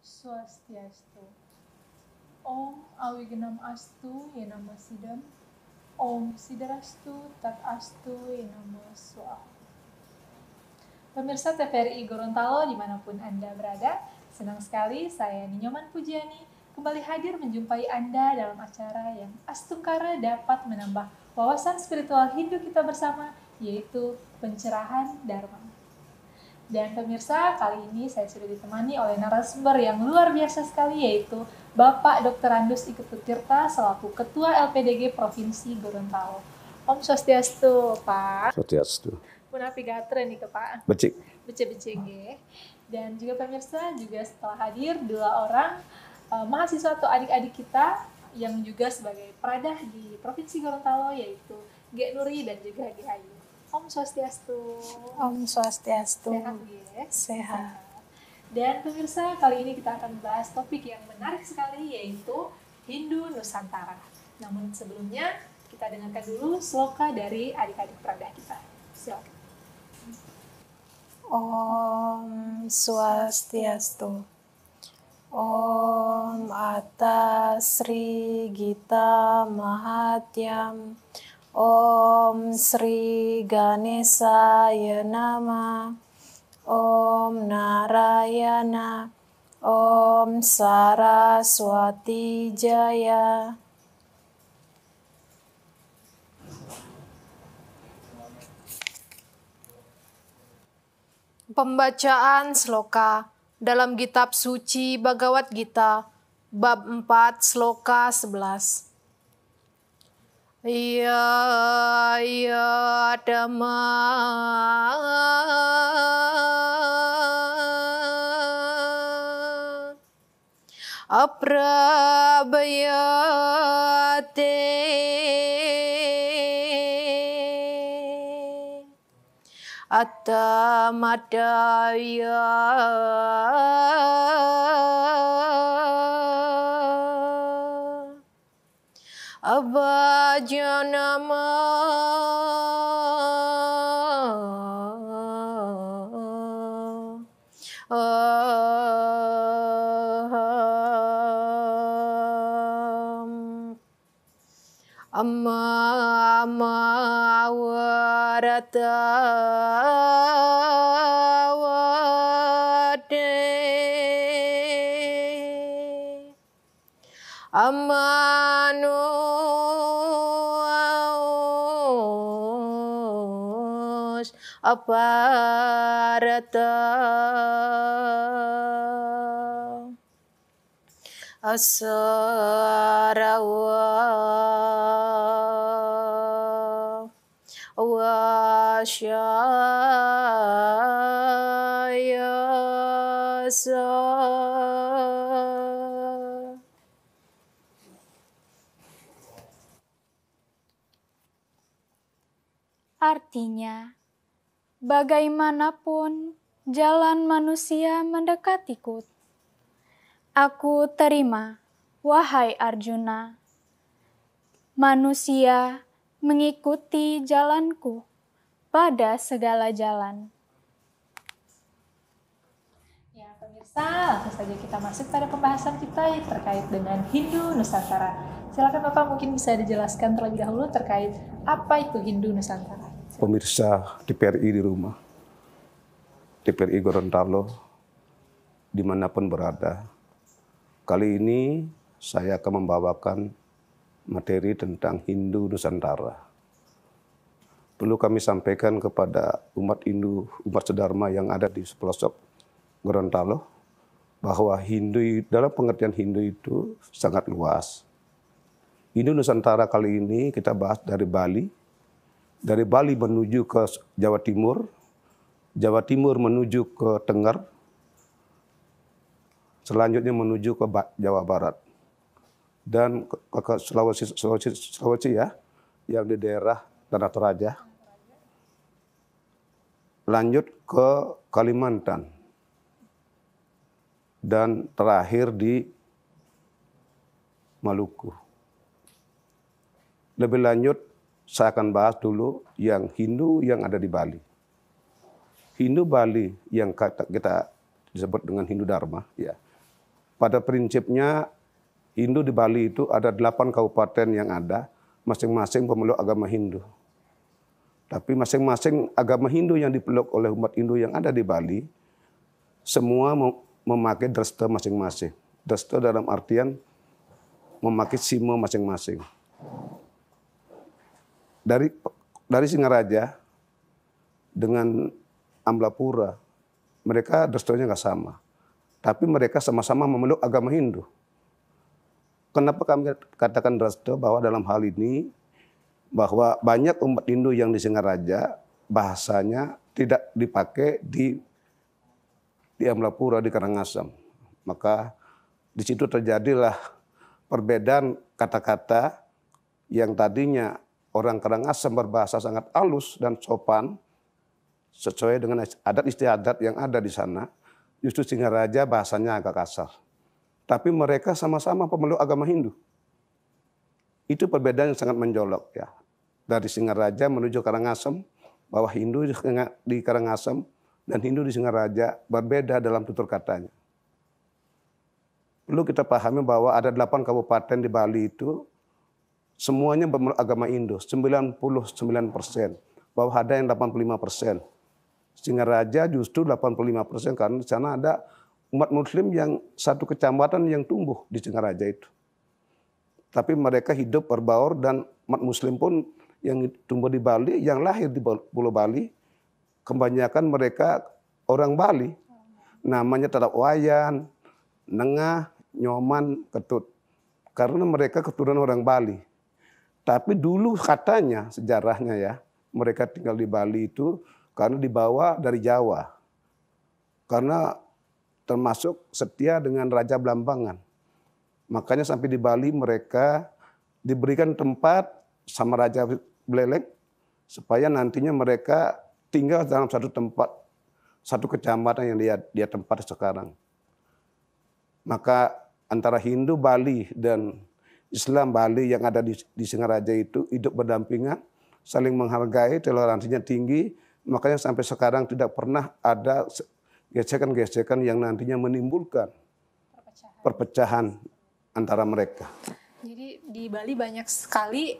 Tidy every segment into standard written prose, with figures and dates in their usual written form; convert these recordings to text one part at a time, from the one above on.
Swastiastu. Om Awignam Astu Yenama Sidam. Om Sidarastu Tat Astu Yenama Swaha. Pemirsa TVRI Gorontalo dimanapun Anda berada, senang sekali saya Ninyoman Pujiani kembali hadir menjumpai Anda dalam acara yang astungkara dapat menambah wawasan spiritual Hindu kita bersama, yaitu pencerahan Dharma. Dan pemirsa, kali ini saya sudah ditemani oleh narasumber yang luar biasa sekali, yaitu Bapak Dr. Andus Iketutirta selaku Ketua LPDG Provinsi Gorontalo. Om Swastiastu, Pak. Swastiastu. Punapi gatra nih ke Pak. Becik. Becik-becik. Dan juga pemirsa juga setelah hadir dua orang mahasiswa atau adik-adik kita yang juga sebagai peradah di Provinsi Gorontalo, yaitu G. Nuri dan juga G. Ayu. Om Swastiastu. Om Swastiastu. Sehat, G? Sehat. Dan pemirsa, kali ini kita akan membahas topik yang menarik sekali, yaitu Hindu Nusantara. Namun sebelumnya, kita dengarkan dulu sloka dari adik-adik peradah kita. Silakan. Om Swastiastu. Om Atas Sri Gita Mahatyam. Om Sri Ganesaya Nama. Om Narayana. Om Saraswati Jaya. Pembacaan sloka dalam kitab suci Bhagavad Gita, bab 4, sloka 11. Ya Dhamma Aprabayate Attamadaya Abhajanama Amawarata Wade Amano Aparata Asarawa Wasyayasa. Artinya, bagaimanapun jalan manusia mendekatiku, aku terima, wahai Arjuna. Manusia mengikuti jalanku pada segala jalan. Ya, pemirsa, langsung saja kita masuk pada pembahasan kita terkait dengan Hindu Nusantara. Silakan Bapak, mungkin bisa dijelaskan terlebih dahulu terkait apa itu Hindu Nusantara. Pemirsa TVRI di rumah, TVRI Gorontalo, dimanapun berada. Kali ini saya akan membawakan materi tentang Hindu Nusantara. Perlu kami sampaikan kepada umat Hindu, umat sedharma yang ada di pelosok Gorontalo, bahwa Hindu dalam pengertian Hindu itu sangat luas. Hindu Nusantara kali ini kita bahas dari Bali. Dari Bali menuju ke Jawa Timur menuju ke Tengger, selanjutnya menuju ke Jawa Barat, dan ke Sulawesi ya, yang di daerah Tanah Toraja, lanjut ke Kalimantan, dan terakhir di Maluku. Lebih lanjut, saya akan bahas dulu yang Hindu yang ada di Bali. Hindu Bali yang kita disebut dengan Hindu Dharma, ya, pada prinsipnya Hindu di Bali itu ada 8 kabupaten yang ada, masing-masing pemeluk agama Hindu. Tapi masing-masing agama Hindu yang dipeluk oleh umat Hindu yang ada di Bali, semua memakai dresta masing-masing. Dresta dalam artian memakai simo masing-masing. Dari Singaraja dengan Amblapura, mereka drestanya nggak sama. Tapi mereka sama-sama memeluk agama Hindu. Kenapa kami katakan dresta? Bahwa dalam hal ini, bahwa banyak umat Hindu yang di Singaraja, bahasanya tidak dipakai di Amblapura, di Karangasem. Maka di situ terjadilah perbedaan kata-kata yang tadinya orang Karangasem berbahasa sangat halus dan sopan, sesuai dengan adat istiadat yang ada di sana. Justru Singaraja bahasanya agak kasar. Tapi mereka sama-sama pemeluk agama Hindu. Itu perbedaan yang sangat menjolok ya. Dari Singaraja menuju Karangasem, bahwa Hindu di Karangasem dan Hindu di Singaraja berbeda dalam tutur katanya. Perlu kita pahami bahwa ada 8 kabupaten di Bali itu, semuanya pemeluk agama Hindu, 99%. Bahwa ada yang 85%. Singaraja justru 85% karena di sana ada umat Muslim yang satu kecamatan yang tumbuh di Singaraja itu. Tapi mereka hidup berbaur dan umat Muslim pun yang tumbuh di Bali, yang lahir di Pulau Bali, kebanyakan mereka orang Bali. Namanya tetap Wayan, Nengah, Nyoman, Ketut. Karena mereka keturunan orang Bali. Tapi dulu katanya, sejarahnya ya, mereka tinggal di Bali itu karena dibawa dari Jawa. Karena termasuk setia dengan Raja Blambangan. Makanya sampai di Bali mereka diberikan tempat sama Raja Blelek supaya nantinya mereka tinggal dalam satu tempat, satu kecamatan yang dia tempat sekarang. Maka antara Hindu Bali dan Islam Bali yang ada di Singaraja itu hidup berdampingan, saling menghargai, toleransinya tinggi, makanya sampai sekarang tidak pernah ada gesekan-gesekan yang nantinya menimbulkan perpecahan antara mereka. Jadi di Bali banyak sekali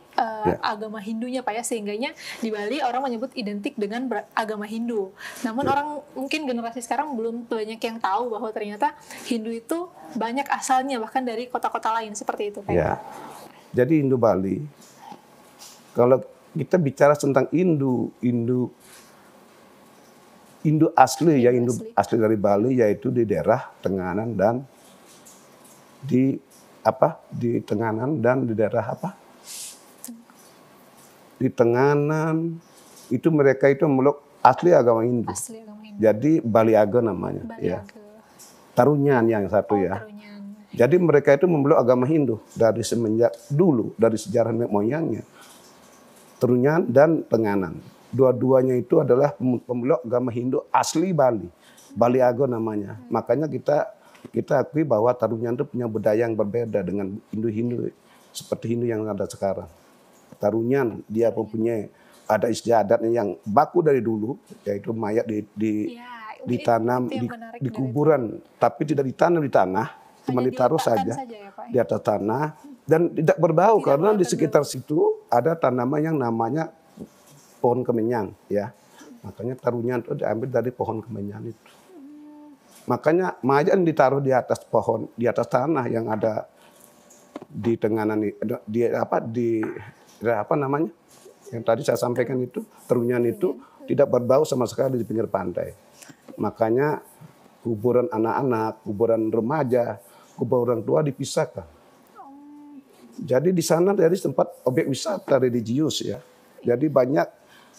agama Hindunya Pak ya, sehingganya di Bali orang menyebut identik dengan agama Hindu. Namun orang mungkin generasi sekarang belum banyak yang tahu bahwa ternyata Hindu itu banyak asalnya bahkan dari kota-kota lain seperti itu Pak. Ya. Jadi Hindu Bali, kalau kita bicara tentang Hindu asli ya, Hindu asli dari Bali yaitu di daerah Tenganan dan di Tenganan dan di daerah apa? Di Tenganan itu mereka itu memeluk asli agama Hindu. Asli agama Hindu. Jadi Bali Aga namanya. Bali ya. Aga. Tarunyan yang satu ya. Tarunyan. Jadi mereka itu memeluk agama Hindu dari semenjak dulu, dari sejarah nenek moyangnya. Tarunyan dan Tenganan. Dua-duanya itu adalah pemeluk agama Hindu asli Bali. Bali Aga namanya. Makanya kita akui bahwa Tarunyan itu punya budaya yang berbeda dengan Hindu-Hindu seperti Hindu yang ada sekarang. Tarunyan dia mempunyai ada istiadatnya yang baku dari dulu, yaitu mayat ditanam di kuburan, tapi tidak ditanam di tanah, cuma ditaruh saja ya, Pak? Di atas tanah dan tidak berbau karena di sekitar situ ada tanaman yang namanya pohon kemenyan ya. Makanya Tarunyan itu diambil dari pohon kemenyan itu. Makanya mayat ditaruh di atas pohon, di atas tanah yang ada di Tenganan di apa namanya? Yang tadi saya sampaikan itu, Tarunyan itu tidak berbau sama sekali di pinggir pantai. Makanya kuburan anak-anak, kuburan remaja, kuburan orang tua dipisahkan. Jadi di sana dari tempat objek wisata religius ya. Jadi banyak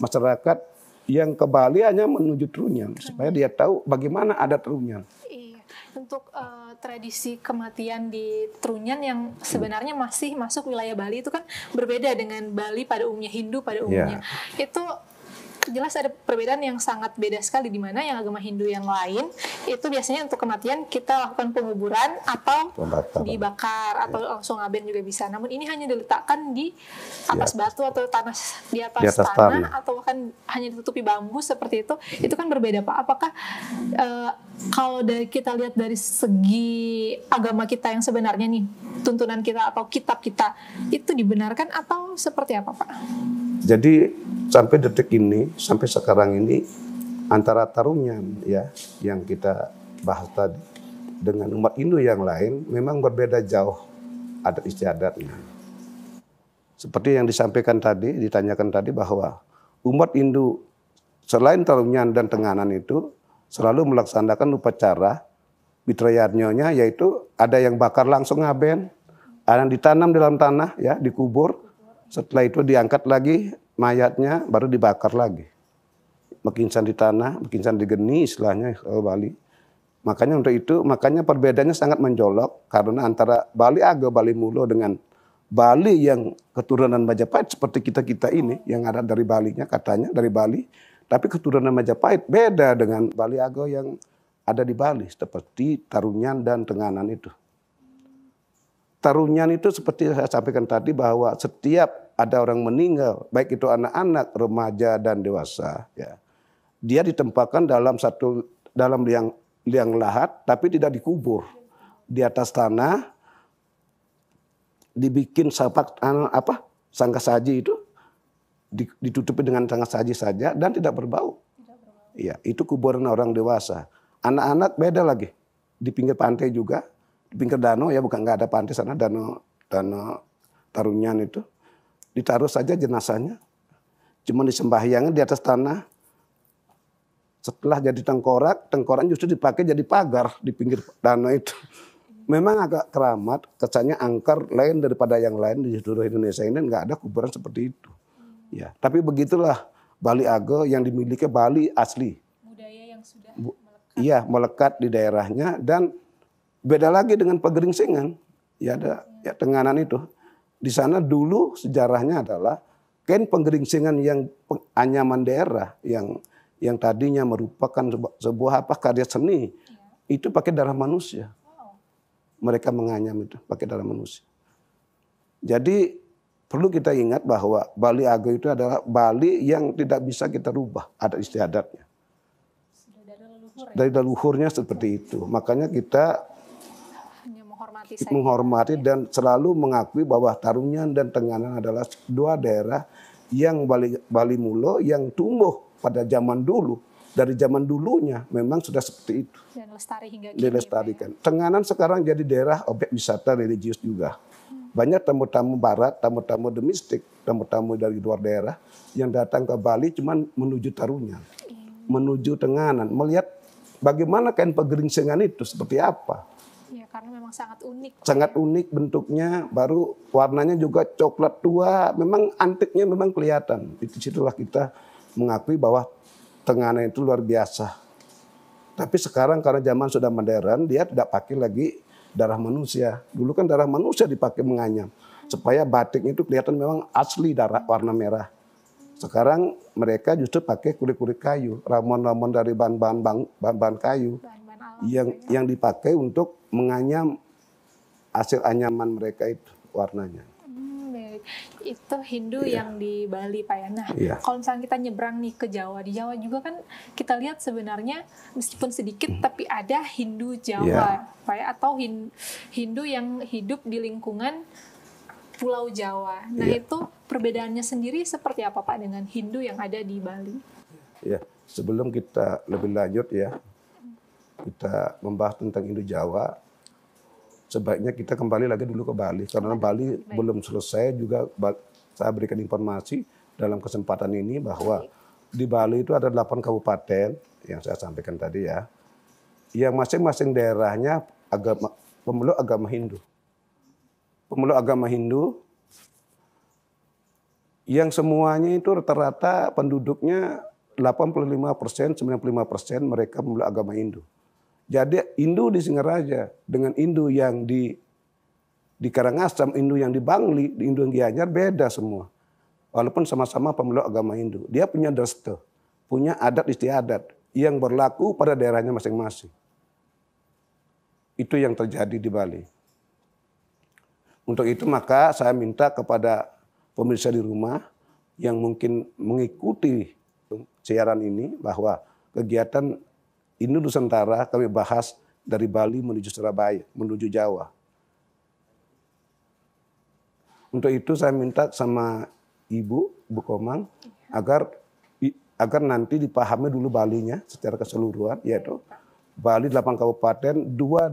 masyarakat yang ke Bali hanya menuju Trunyan supaya dia tahu bagaimana adat Trunyan. Iya, untuk tradisi kematian di Trunyan yang sebenarnya masih masuk wilayah Bali itu kan berbeda dengan Bali pada umumnya, Hindu pada umumnya. Itu jelas ada perbedaan yang sangat beda sekali, di mana yang agama Hindu yang lain itu biasanya untuk kematian kita lakukan penguburan atau dibakar atau langsung ngaben juga bisa. Namun ini hanya diletakkan di atas batu atau tanah di atas tanah atau bahkan hanya ditutupi bambu seperti itu. Itu kan berbeda Pak. Apakah kalau kita lihat dari segi agama kita yang sebenarnya nih, tuntunan kita atau kitab kita itu dibenarkan atau seperti apa Pak? Jadi sampai detik ini, sampai sekarang ini antara Tarunyan ya yang kita bahas tadi dengan umat Hindu yang lain memang berbeda jauh adat istiadatnya. Seperti yang disampaikan tadi, ditanyakan tadi bahwa umat Hindu selain Tarunyan dan Tenganan itu selalu melaksanakan upacara Witrayatnyonya, yaitu ada yang bakar langsung ngaben, ada yang ditanam dalam tanah ya, dikubur. Setelah itu diangkat lagi mayatnya, baru dibakar lagi. Mekinsan di tanah, mekinsan di geni istilahnya kalau Bali. Makanya untuk itu, makanya perbedaannya sangat menjolok karena antara Bali Age, Bali Mulo dengan Bali yang keturunan Majapahit seperti kita ini yang ada dari Balinya katanya dari Bali, tapi keturunan Majapahit beda dengan Bali Age yang ada di Bali seperti Tarunyan dan Tenganan itu. Tarunyan itu seperti saya sampaikan tadi bahwa setiap ada orang meninggal, baik itu anak-anak, remaja dan dewasa, ya, dia ditempatkan dalam liang lahat, tapi tidak dikubur di atas tanah, dibikin sangga saji itu ditutupi dengan sangga saji saja dan tidak berbau. Ya, itu kuburan orang dewasa. Anak-anak beda lagi di pinggir pantai juga. Di pinggir danau ya, bukan nggak ada pantai sana, danau Tarunyan itu ditaruh saja jenazahnya, cuma disembahyangin di atas tanah. Setelah jadi tengkorak justru dipakai jadi pagar di pinggir danau itu. Memang agak keramat, kesannya angker lain daripada yang lain di seluruh Indonesia ini, nggak ada kuburan seperti itu. Ya, tapi begitulah Bali Age yang dimiliki Bali asli. Budaya yang sudah melekat di daerahnya. Dan beda lagi dengan Pegeringsingan, ya ada ya Tenganan itu. Di sana dulu sejarahnya adalah kain Pegeringsingan yang anyaman daerah yang tadinya merupakan sebuah karya seni, itu pakai darah manusia. Mereka menganyam itu pakai darah manusia. Jadi perlu kita ingat bahwa Bali Age itu adalah Bali yang tidak bisa kita rubah adat istiadatnya. Dari leluhurnya seperti itu. Makanya kita menghormati dan selalu mengakui bahwa Tarunyan dan Tenganan adalah dua daerah yang Bali Mulo yang tumbuh pada zaman dulu. Dari zaman dulunya memang sudah seperti itu. Dan lestari hingga kini. Dilestarikan. Tenganan sekarang jadi daerah objek wisata religius juga. Banyak tamu-tamu barat, tamu-tamu domestik, tamu-tamu dari luar daerah yang datang ke Bali cuman menuju Tarunyan, menuju Tenganan, melihat bagaimana kain Pegeringsingan itu seperti apa. Ya, karena memang sangat unik. Sangat unik bentuknya, baru warnanya juga coklat tua, memang antiknya memang kelihatan. Itu situlah kita mengakui bahwa Tenganan itu luar biasa. Tapi sekarang karena zaman sudah modern, dia tidak pakai lagi darah manusia. Dulu kan darah manusia dipakai menganyam supaya batiknya itu kelihatan memang asli darah warna merah. Sekarang mereka justru pakai kulit-kulit kayu, ramuan-ramuan dari bahan-bahan kayu yang dipakai untuk menganyam hasil anyaman mereka itu warnanya. Itu Hindu yang di Bali Pak ya. Nah, kalau misalnya kita nyebrang nih ke Jawa, di Jawa juga kan kita lihat sebenarnya meskipun sedikit tapi ada Hindu Jawa Pak ya, atau Hindu yang hidup di lingkungan Pulau Jawa. Nah, itu perbedaannya sendiri seperti apa Pak dengan Hindu yang ada di Bali? Ya, sebelum kita lebih lanjut ya, kita membahas tentang Hindu Jawa, sebaiknya kita kembali lagi dulu ke Bali. Karena Bali belum selesai juga saya berikan informasi dalam kesempatan ini bahwa di Bali itu ada 8 kabupaten yang saya sampaikan tadi ya. Yang masing-masing daerahnya pemeluk agama Hindu. Pemeluk agama Hindu yang semuanya itu rata-rata penduduknya 85%, 95% mereka pemeluk agama Hindu. Jadi Hindu di Singaraja dengan Hindu yang di Karangasem, Hindu yang di Bangli, Hindu yang di Gianyar beda semua. Walaupun sama-sama pemeluk agama Hindu. Dia punya dresta. punya adat istiadat yang berlaku pada daerahnya masing-masing. Itu yang terjadi di Bali. Untuk itu maka saya minta kepada pemirsa di rumah yang mungkin mengikuti siaran ini bahwa kegiatan Indo Nusantara kami bahas dari Bali menuju Surabaya, menuju Jawa. Untuk itu saya minta sama Ibu Komang agar nanti dipahami dulu Balinya secara keseluruhan, yaitu Bali 8 kabupaten, 2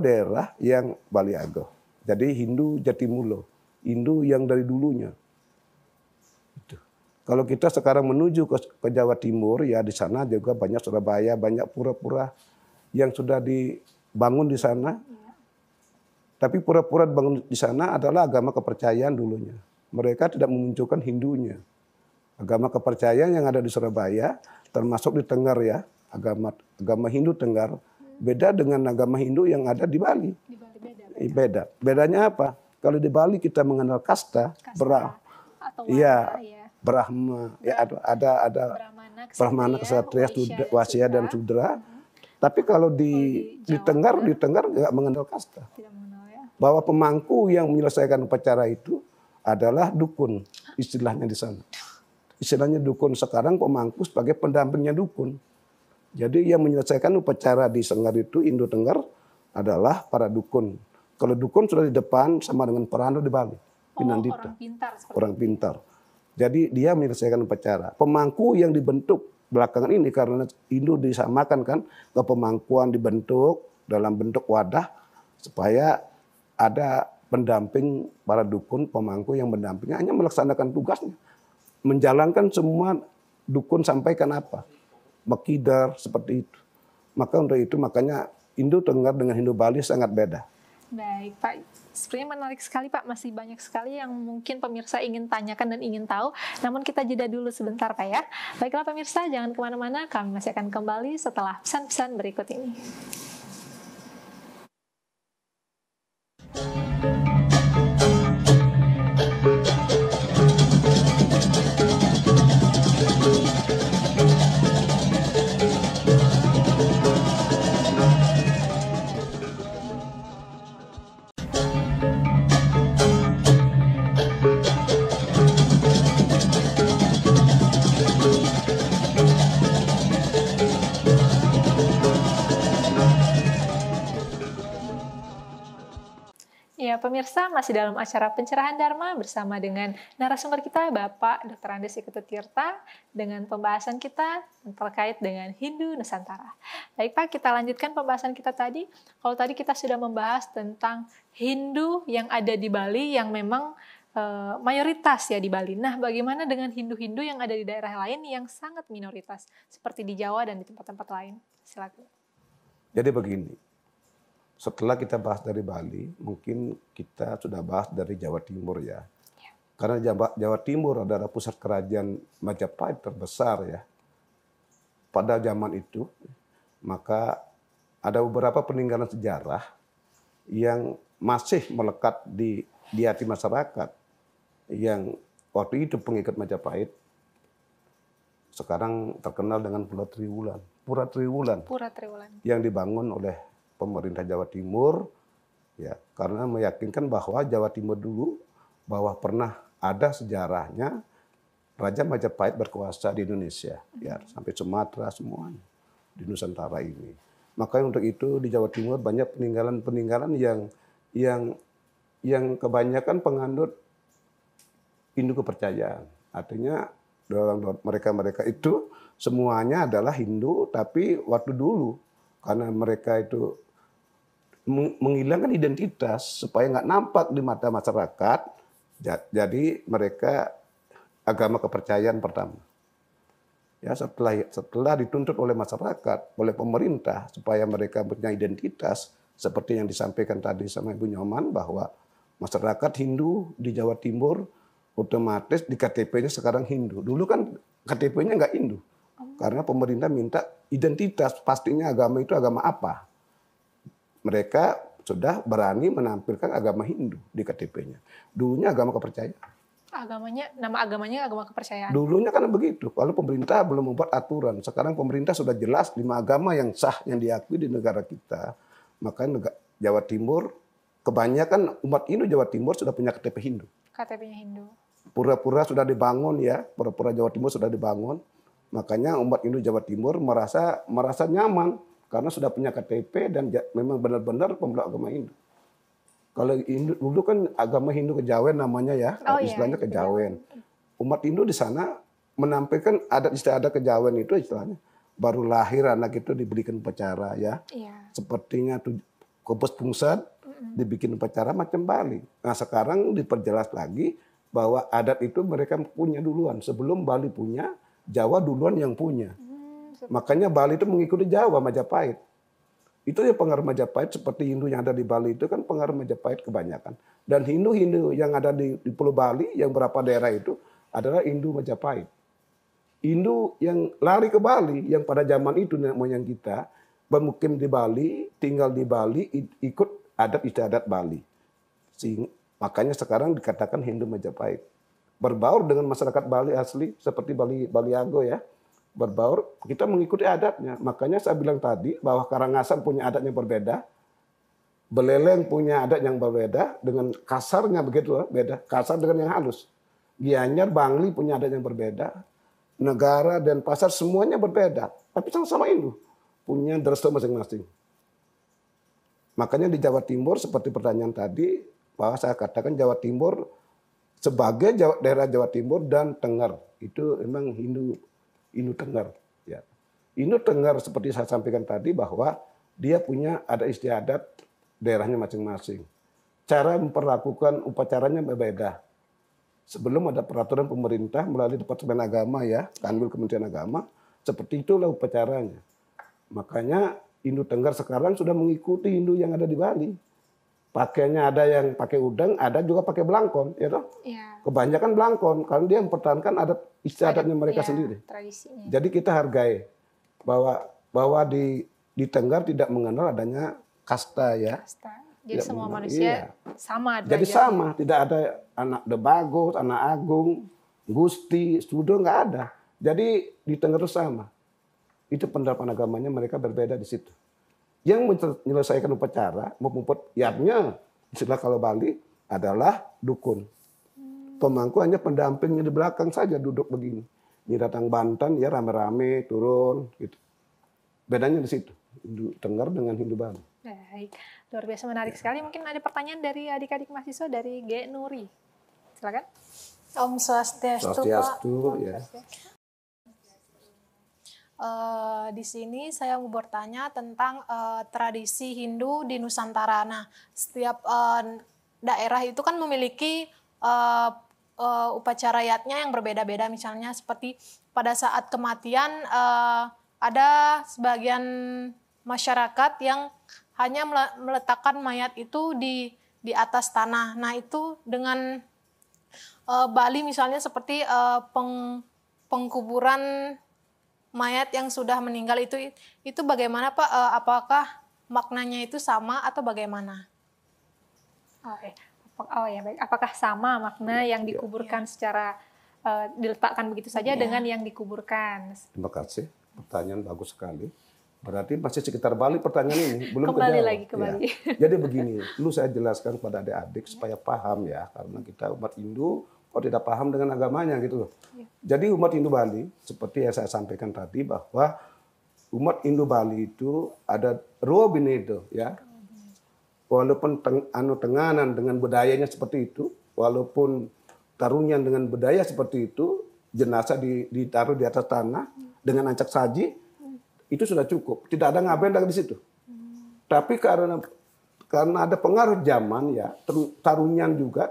daerah yang Bali Ago. Jadi Hindu Jatimulo, Hindu yang dari dulunya. Itu. Kalau kita sekarang menuju ke Jawa Timur, ya di sana juga banyak Surabaya, banyak pura-pura yang sudah dibangun di sana. Tapi pura-pura dibangun di sana adalah agama kepercayaan dulunya. Mereka tidak memunculkan Hindunya. Agama kepercayaan yang ada di Surabaya, termasuk di Tengger ya, agama Hindu Tengger, beda dengan agama Hindu yang ada di Bali. Di Bali Beda. Bedanya apa? Kalau di Bali kita mengenal kasta, atau ya, ya. Brahma, ya ada Brahmana, Ksatria, Wasya dan Sudra. Tapi kalau di Tengger nggak mengenal kasta. Tidak mengenal ya. Bahwa pemangku yang menyelesaikan upacara itu adalah dukun, istilahnya di sana. Istilahnya dukun sekarang pemangku sebagai pendampingnya dukun. Jadi yang menyelesaikan upacara di Tengger itu, Indo Tengger, adalah para dukun. Kalau dukun sudah di depan sama dengan Perando di Bali. Pinandita. Orang pintar. Jadi dia menyelesaikan upacara. Pemangku yang dibentuk belakangan ini karena Indo disamakan kan, ke pemangkuan dibentuk dalam bentuk wadah supaya ada pendamping para dukun, pemangku yang mendampingnya hanya melaksanakan tugasnya. Menjalankan semua dukun sampaikan apa. Makidar seperti itu. Maka untuk itu makanya Indo Tengger dengan Hindu Bali sangat beda. Baik Pak, sepertinya menarik sekali Pak. Masih banyak sekali yang mungkin pemirsa ingin tanyakan dan ingin tahu. Namun kita jeda dulu sebentar Pak ya. Baiklah pemirsa, jangan kemana-mana. Kami masih akan kembali setelah pesan-pesan berikut ini. Ya, pemirsa masih dalam acara Pencerahan Dharma bersama dengan narasumber kita Bapak Dr. Andes Ikutu Tirta dengan pembahasan kita terkait dengan Hindu Nusantara. Baik Pak, kita lanjutkan pembahasan kita tadi. Kalau tadi kita sudah membahas tentang Hindu yang ada di Bali yang memang mayoritas ya di Bali. Nah, bagaimana dengan Hindu-Hindu yang ada di daerah lain yang sangat minoritas seperti di Jawa dan di tempat-tempat lain? Silakan. Jadi begini. Setelah kita bahas dari Bali, mungkin kita sudah bahas dari Jawa Timur ya. Karena Jawa Timur adalah pusat kerajaan Majapahit terbesar ya. Pada zaman itu, maka ada beberapa peninggalan sejarah yang masih melekat di hati masyarakat yang waktu itu pengikut Majapahit. Sekarang terkenal dengan Pura Triwulan. Yang dibangun oleh pemerintah Jawa Timur ya, karena meyakinkan bahwa Jawa Timur dulu bahwa pernah ada sejarahnya Raja Majapahit berkuasa di Indonesia ya, sampai Sumatera semuanya di Nusantara ini. Makanya untuk itu di Jawa Timur banyak peninggalan-peninggalan yang kebanyakan penganut Hindu kepercayaan. Artinya dalam mereka itu semuanya adalah Hindu, tapi waktu dulu karena mereka itu menghilangkan identitas supaya nggak nampak di mata masyarakat, jadi mereka agama kepercayaan pertama. Ya, setelah dituntut oleh masyarakat, oleh pemerintah supaya mereka punya identitas seperti yang disampaikan tadi sama Ibu Nyoman bahwa masyarakat Hindu di Jawa Timur otomatis di KTP-nya sekarang Hindu. Dulu kan KTP-nya nggak Hindu karena pemerintah minta identitas, pastinya agama itu agama apa. Mereka sudah berani menampilkan agama Hindu di KTP-nya. Dulunya agama kepercayaan. Nama agamanya agama kepercayaan. Dulunya kan begitu. Kalau pemerintah belum membuat aturan, sekarang pemerintah sudah jelas 5 agama yang sah yang diakui di negara kita. Makanya Jawa Timur, kebanyakan umat Hindu Jawa Timur sudah punya KTP Hindu. KTP-nya Hindu. Pura-pura sudah dibangun ya, pura-pura Jawa Timur sudah dibangun. Makanya umat Hindu Jawa Timur merasa nyaman karena sudah punya KTP dan memang benar-benar pemeluk agama Hindu. Kalau Hindu dulu kan agama Hindu Kejawen namanya ya, istilahnya Kejawen. Umat Hindu di sana menampilkan adat istiadat Kejawen itu istilahnya baru lahir anak itu diberikan upacara ya. Sepertinya Kepus Pungsat dibikin upacara macam Bali. Nah sekarang diperjelas lagi bahwa adat itu mereka punya duluan. Sebelum Bali punya, Jawa duluan yang punya. Makanya Bali itu mengikuti Jawa, Majapahit. Itu ya pengaruh Majapahit seperti Hindu yang ada di Bali itu kan pengaruh Majapahit kebanyakan. Dan Hindu-Hindu yang ada di Pulau Bali yang berapa daerah itu adalah Hindu Majapahit. Hindu yang lari ke Bali yang pada zaman itu nenek moyang kita bermukim di Bali, tinggal di Bali, ikut adat istiadat Bali. Makanya sekarang dikatakan Hindu Majapahit. Berbaur dengan masyarakat Bali asli seperti Baliago ya. Berbaur, kita mengikuti adatnya. Makanya saya bilang tadi bahwa Karangasem punya adatnya berbeda. Beleleng punya adat yang berbeda dengan kasarnya begitu beda. Kasar dengan yang halus. Gianyar, Bangli punya adat yang berbeda. Negara dan pasar semuanya berbeda. Tapi sama-sama Hindu. Punya dresta masing-masing. Makanya di Jawa Timur seperti pertanyaan tadi, bahwa saya katakan Jawa Timur sebagai daerah Jawa Timur dan Tengger. Itu memang Hindu Tengger. Ya. Hindu Tengger seperti saya sampaikan tadi bahwa dia punya ada istiadat daerahnya masing-masing. Cara memperlakukan upacaranya berbeda. Sebelum ada peraturan pemerintah melalui Departemen Agama ya, Kanwil Kementerian Agama, seperti itulah upacaranya. Makanya Hindu Tengger sekarang sudah mengikuti Hindu yang ada di Bali. Pakainya ada yang pakai udang, ada juga pakai belangkon, ya toh? Ya. Kebanyakan belangkon, karena dia mempertahankan adat istiadatnya mereka sendiri. Tradisinya. Jadi kita hargai bahwa di Tengger tidak mengenal adanya kasta ya. Kasta. Jadi tidak semua manusia sama. Jadi sama, tidak ada anak Debago, anak Agung, Gusti, Sudo nggak ada. Jadi di Tengger itu sama. Itu penerapan agamanya mereka berbeda di situ. Yang menyelesaikan upacara, yatnya, istilah kalau Bali adalah dukun. Pemangku hanya pendampingnya di belakang saja duduk begini. Ini datang Banten ya rame-rame turun gitu. Bedanya di situ. Hindu Tengger dengan Hindu Bali. Baik, luar biasa menarik sekali. Mungkin ada pertanyaan dari adik-adik mahasiswa dari G Nuri. Silakan. Om Swastiastu, Pak. Ya. Di sini saya mau bertanya tentang tradisi Hindu di Nusantara. Nah, setiap daerah itu kan memiliki upacara yatnya yang berbeda-beda. Misalnya seperti pada saat kematian ada sebagian masyarakat yang hanya meletakkan mayat itu di atas tanah. Nah, itu dengan Bali misalnya seperti pengkuburan mayat yang sudah meninggal itu bagaimana Pak? Apakah maknanya itu sama atau bagaimana? Oh ya baik. Apakah sama makna yang dikuburkan secara diletakkan begitu saja dengan yang dikuburkan? Terima kasih. Pertanyaan bagus sekali. Berarti masih sekitar Bali pertanyaan ini belum kembali kejawab. Lagi ke Bali. Ya. Jadi begini, dulu saya jelaskan kepada adik-adik supaya paham ya, karena kita umat Hindu kok tidak paham dengan agamanya gitu loh. Jadi umat Hindu Bali seperti yang saya sampaikan tadi bahwa umat Hindu Bali itu ada Ruo Binedo ya. Walaupun tenganan dengan budayanya seperti itu, walaupun tarunyan dengan budaya seperti itu, jenazah ditaruh di atas tanah dengan ancak saji, itu sudah cukup. Tidak ada ngaben dari situ. Tapi karena ada pengaruh zaman ya, tarunyan juga,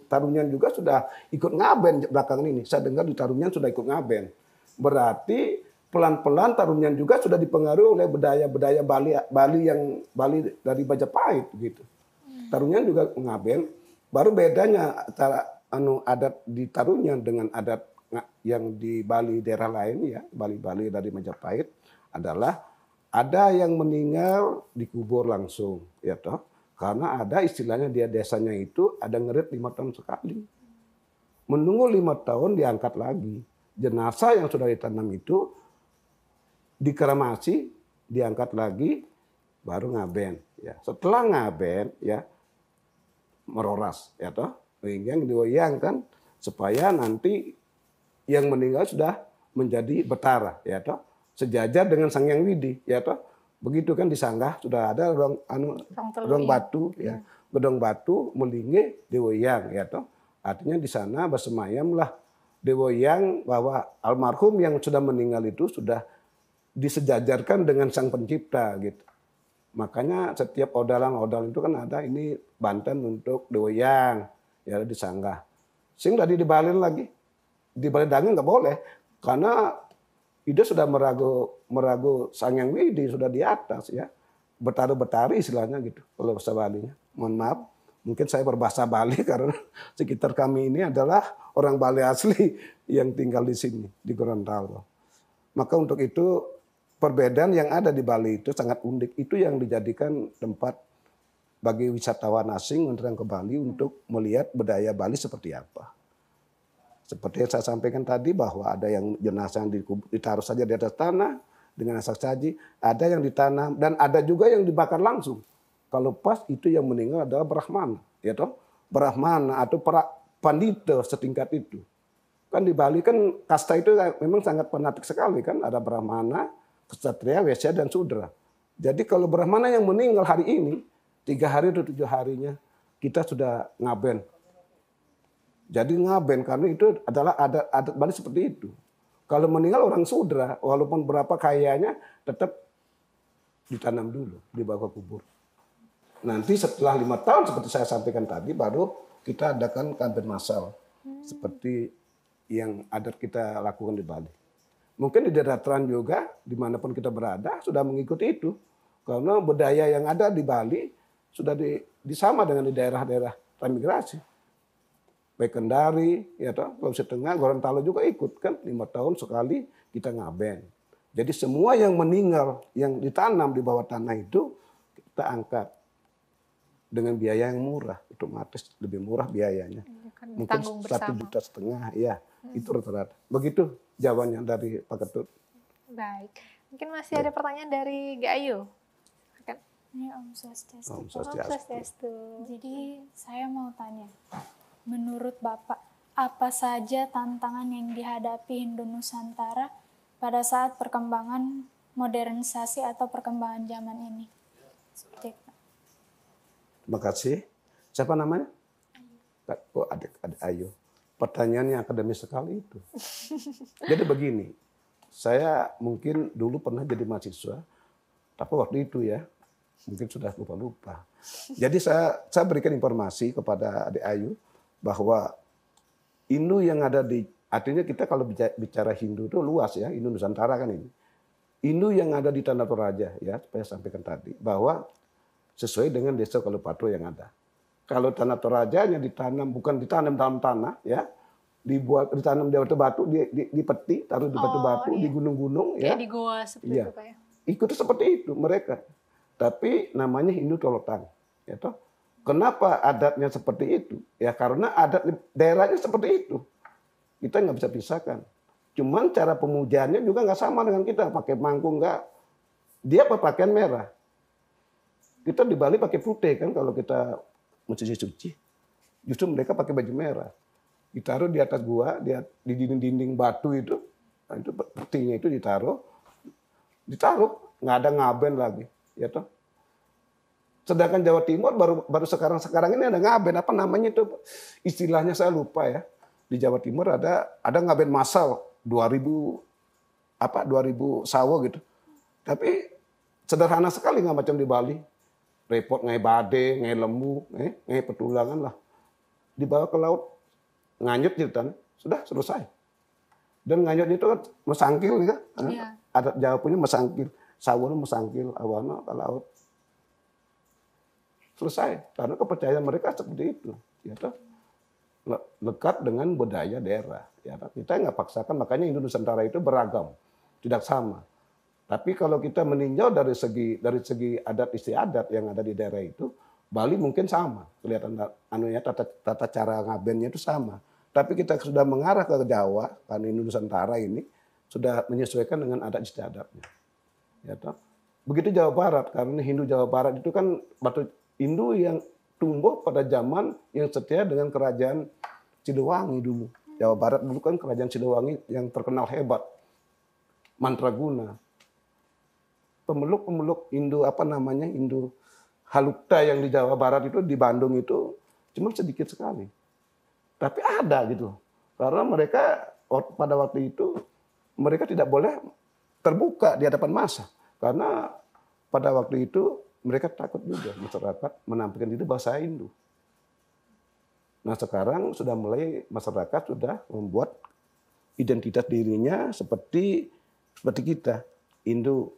tarunyan juga sudah ikut ngaben belakangan ini. Saya dengar di tarunyan sudah ikut ngaben. Berarti pelan-pelan tarunyan juga sudah dipengaruhi oleh budaya Bali dari Majapahit gitu. Tarunyan juga ngaben. Baru bedanya antara adat di tarunyan dengan adat yang di Bali daerah lain ya, Bali dari Majapahit adalah ada yang meninggal dikubur langsung, ya toh. Karena ada istilahnya dia desanya itu ada ngerit 5 tahun sekali. Menunggu 5 tahun diangkat lagi. Jenazah yang sudah ditanam itu dikremasi, diangkat lagi, baru ngaben. Ya. Setelah ngaben, ya meroras, ya toh, yang digoyangkan supaya nanti yang meninggal sudah menjadi betara, ya toh, sejajar dengan Sang Hyang Widi, ya toh. Begitu kan disanggah sudah ada ruang batu, ya, gedong batu melinggi digoyang, ya toh. Artinya di sana bersemayamlah digoyang bahwa almarhum yang sudah meninggal itu sudah disejajarkan dengan Sang Pencipta gitu. Makanya setiap odalan itu kan ada ini Banten untuk digoyang, ya disanggah. Sing tadi dibalin lagi, dibalin daging nggak boleh karena ide sudah meragu Sang Hyang Widi sudah di atas ya, betari istilahnya gitu kalau bahasa Balinya. Mohon maaf, mungkin saya berbahasa Bali karena sekitar kami ini adalah orang Bali asli yang tinggal di sini di Gorontalo. Maka untuk itu perbedaan yang ada di Bali itu sangat unik. Itu yang dijadikan tempat bagi wisatawan asing untuk yang ke Bali untuk melihat budaya Bali seperti apa. Seperti yang saya sampaikan tadi bahwa ada yang jenazah yang ditaruh saja di atas tanah dengan asak saji, ada yang ditanam dan ada juga yang dibakar langsung. Kalau pas itu yang meninggal adalah Brahmana, ya toh? Brahmana atau para pandita setingkat itu. Kan di Bali kan kasta itu memang sangat fanatik sekali kan, ada Brahmana, Ksatria, Wesya, dan Sudra. Jadi kalau Brahmana yang meninggal hari ini, 3 hari atau 7 harinya, kita sudah ngaben. Jadi ngaben karena itu adalah adat Bali seperti itu. Kalau meninggal orang Sudra, walaupun berapa kayanya, tetap ditanam dulu, dibawa ke kubur. Nanti setelah 5 tahun seperti saya sampaikan tadi, baru kita adakan ngaben massal. Seperti yang adat kita lakukan di Bali. Mungkin di daerah Trans juga, dimanapun kita berada, sudah mengikuti itu. Karena budaya yang ada di Bali sudah disama dengan di daerah-daerah transmigrasi. Baik Kendari, ya toh, Sulawesi Tengah, Gorontalo juga ikut kan 5 tahun sekali kita ngaben. Jadi semua yang meninggal, yang ditanam di bawah tanah itu kita angkat dengan biaya yang murah, otomatis lebih murah biayanya. Mungkin 1,5 juta, ya itu rata-rata. Begitu jawabannya dari Pak Ketut. Baik, mungkin masih ada pertanyaan dari Gak Ayu. Ini Om Swastiastu. Om Swastiastu. Jadi saya mau tanya, menurut Bapak, apa saja tantangan yang dihadapi Hindu Nusantara pada saat perkembangan modernisasi atau perkembangan zaman ini? Seperti itu. Terima kasih. Siapa namanya? Oh, adik Ayu. Pertanyaannya akademis sekali itu. Jadi begini, saya mungkin dulu pernah jadi mahasiswa, tapi waktu itu ya, mungkin sudah lupa-lupa. Jadi saya berikan informasi kepada adik Ayu, bahwa Hindu yang ada artinya kita kalau bicara Hindu itu luas ya, Hindu Nusantara kan ini. Hindu yang ada di Tanah Toraja ya, saya sampaikan tadi, bahwa sesuai dengan desa Kalupatro yang ada. Kalau Tanah Torajanya ditanam, bukan ditanam dalam tanah ya, ditanam di batu-batu, di peti, taruh di batu-batu, di gunung-gunung ya. Di goa seperti itu Pak ya. Ikut seperti itu mereka. Tapi namanya Hindu Tolotang, ya toh. Kenapa adatnya seperti itu? Ya karena adat daerahnya seperti itu. Kita nggak bisa pisahkan. Cuman cara pemujaannya juga nggak sama dengan kita. Pakai mangkung nggak. Dia berpakaian merah. Kita di Bali pakai putih kan kalau kita mencuci-cuci. Justru mereka pakai baju merah. Ditaruh di atas gua, di dinding-dinding batu itu. Nah, itu petinya itu ditaruh. Nggak ada ngaben lagi. Ya toh. Sedangkan Jawa Timur baru sekarang ini ada ngaben, apa namanya itu istilahnya saya lupa ya. Di Jawa Timur ada ngaben massal 2000 sawo gitu. Tapi sederhana sekali nggak macam di Bali. Repot ngai bade, ngai lembu, ngai petulangan lah. Dibawa ke laut, nganyut ceritanya, sudah selesai. Dan nganyut itu kan mesangkil ya. Iya. Adat Jawa punya mesangkil, sawona mesangkil, awana ke laut. Selesai, karena kepercayaan mereka seperti itu. Ya, lekat dengan budaya daerah. Ya, kita nggak paksakan, makanya Hindu Nusantara itu beragam, tidak sama. Tapi kalau kita meninjau dari segi adat istiadat yang ada di daerah itu, Bali mungkin sama, kelihatan tata cara ngabennya itu sama. Tapi kita sudah mengarah ke Jawa, karena ini Nusantara ini sudah menyesuaikan dengan adat istiadatnya. Ya, toh? Begitu Jawa Barat, karena Hindu Jawa Barat itu kan batu Hindu yang tumbuh pada zaman yang setia dengan kerajaan Siliwangi dulu. Jawa Barat dulu kan kerajaan Siliwangi yang terkenal hebat, mantraguna. Pemeluk Hindu Hindu Halukta yang di Jawa Barat itu, di Bandung itu cuma sedikit sekali. Tapi ada gitu. Karena mereka pada waktu itu mereka tidak boleh terbuka di hadapan massa. Karena pada waktu itu mereka takut juga masyarakat menampilkan itu bahasa Hindu. Nah sekarang sudah mulai masyarakat sudah membuat identitas dirinya seperti kita, Hindu,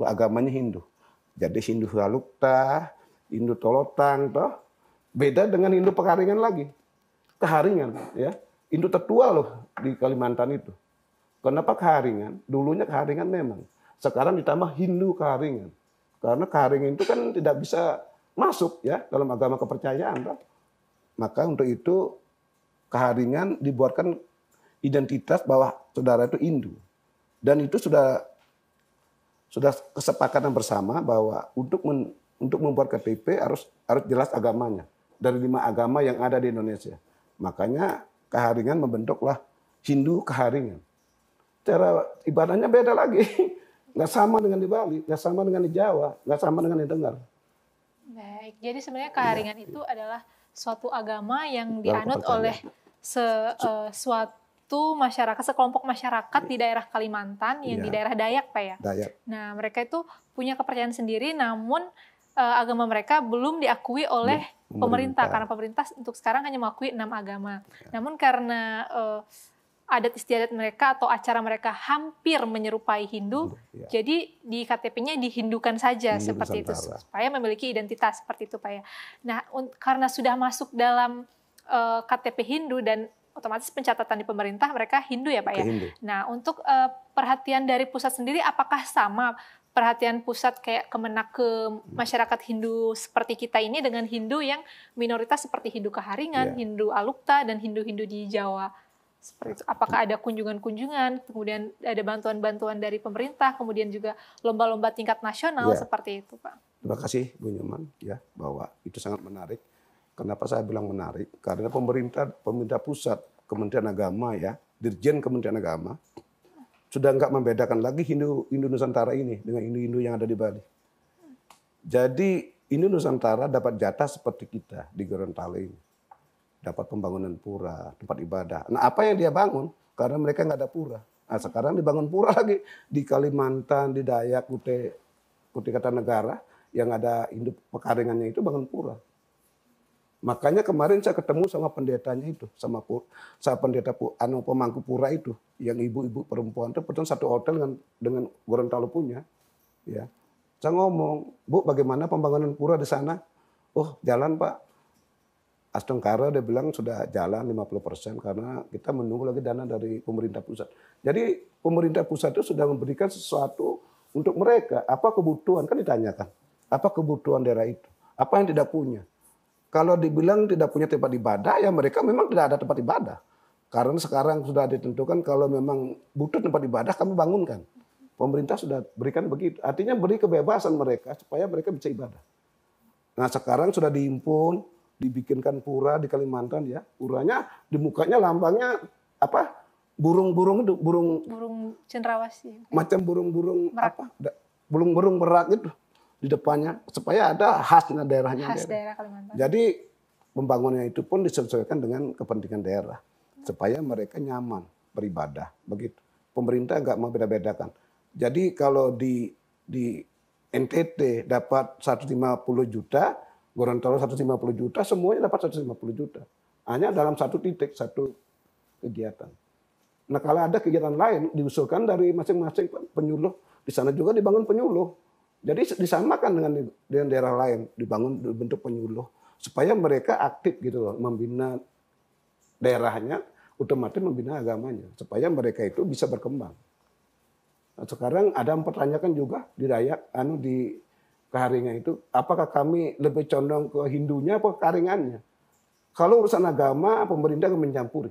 agamanya Hindu. Jadi Hindu Halukta, Hindu Tolotang, toh beda dengan Hindu Pekaringan lagi, Keharingan, ya. Hindu tertua loh di Kalimantan itu. Kenapa Keharingan? Dulunya Keharingan memang. Sekarang ditambah Hindu Keharingan. Karena Keharingan itu kan tidak bisa masuk ya dalam agama kepercayaan, toh. Maka untuk itu Keharingan dibuatkan identitas bahwa saudara itu Hindu. Dan itu sudah kesepakatan bersama bahwa untuk membuat KTP harus jelas agamanya. Dari 5 agama yang ada di Indonesia. Makanya Keharingan membentuklah Hindu Keharingan. Cara ibadahnya beda lagi. Nggak sama dengan di Bali, nggak sama dengan di Jawa, nggak sama dengan di Tengger. Baik, jadi sebenarnya Keharingan itu adalah suatu agama yang dianut oleh suatu masyarakat, sekelompok masyarakat di daerah Kalimantan yang di daerah Dayak, Pak ya. Dayak. Nah, mereka itu punya kepercayaan sendiri, namun agama mereka belum diakui oleh pemerintah karena pemerintah untuk sekarang hanya mengakui 6 agama. Namun karena adat istiadat mereka atau acara mereka hampir menyerupai Hindu, jadi di KTP-nya dihindukan saja Hindu seperti Nusantara. itu supaya memiliki identitas seperti itu, Pak ya. Nah, karena sudah masuk dalam KTP Hindu dan otomatis pencatatan di pemerintah mereka Hindu ya, Pak ya. Hindu. Nah, untuk perhatian dari pusat sendiri apakah sama perhatian pusat kayak Kemenak ke masyarakat Hindu seperti kita ini dengan Hindu yang minoritas seperti Hindu Keharingan, Hindu Alukta dan Hindu-Hindu di Jawa? Seperti itu. Apakah ada kunjungan-kunjungan, kemudian ada bantuan-bantuan dari pemerintah, kemudian juga lomba-lomba tingkat nasional seperti itu, Pak? Terima kasih Bu Nyoman ya bahwa itu sangat menarik. Kenapa saya bilang menarik? Karena pemerintah pusat, Kementerian Agama ya, Dirjen Kementerian Agama sudah nggak membedakan lagi Hindu Nusantara ini dengan Hindu-Hindu yang ada di Bali. Jadi Hindu Nusantara dapat jatah seperti kita di Gorontalo ini. Dapat pembangunan pura, tempat ibadah. Nah apa yang dia bangun? Karena mereka nggak ada pura. Nah sekarang dibangun pura lagi di Kalimantan, di Dayak, Kutai Kartanegara yang ada Hindu Pekaringannya itu bangun pura. Makanya kemarin saya ketemu sama pendetanya itu, sama pendeta pemangku pura itu, yang ibu-ibu perempuan itu betul satu hotel dengan Gorontalo punya. Ya, saya ngomong, Bu, bagaimana pembangunan pura di sana? Oh, jalan Pak. Astungkara dia bilang sudah jalan 50% karena kita menunggu lagi dana dari pemerintah pusat. Jadi pemerintah pusat itu sudah memberikan sesuatu untuk mereka. Apa kebutuhan? Kan ditanyakan. Apa kebutuhan daerah itu? Apa yang tidak punya? Kalau dibilang tidak punya tempat ibadah, ya mereka memang tidak ada tempat ibadah. Karena sekarang sudah ditentukan kalau memang butuh tempat ibadah kami bangunkan. Pemerintah sudah berikan begitu. Artinya beri kebebasan mereka supaya mereka bisa ibadah. Nah sekarang sudah dihimpun, dibikinkan pura di Kalimantan ya. Puranya di mukanya lambangnya apa? Burung-burung itu, burung cendrawasih. Macam burung-burung merak. Burung-burung merak itu di depannya supaya ada khasnya daerahnya. Khas daerah Kalimantan. Jadi pembangunannya itu pun disesuaikan dengan kepentingan daerah supaya mereka nyaman beribadah begitu. Pemerintah nggak mau beda-bedakan. Jadi kalau di NTT dapat 150 juta, Gorontalo 150 juta, semuanya dapat 150 juta. Hanya dalam satu titik, satu kegiatan. Nah kalau ada kegiatan lain diusulkan dari masing-masing penyuluh, di sana juga dibangun penyuluh. Jadi disamakan dengan daerah lain, dibentuk penyuluh supaya mereka aktif gitu loh, membina daerahnya, otomatis membina agamanya supaya mereka itu bisa berkembang. Nah, sekarang ada mempertanyakan juga di Dayak, di Keharingan itu, apakah kami lebih condong ke Hindunya atau Keharingannya? Kalau urusan agama, pemerintah akan mencampuri.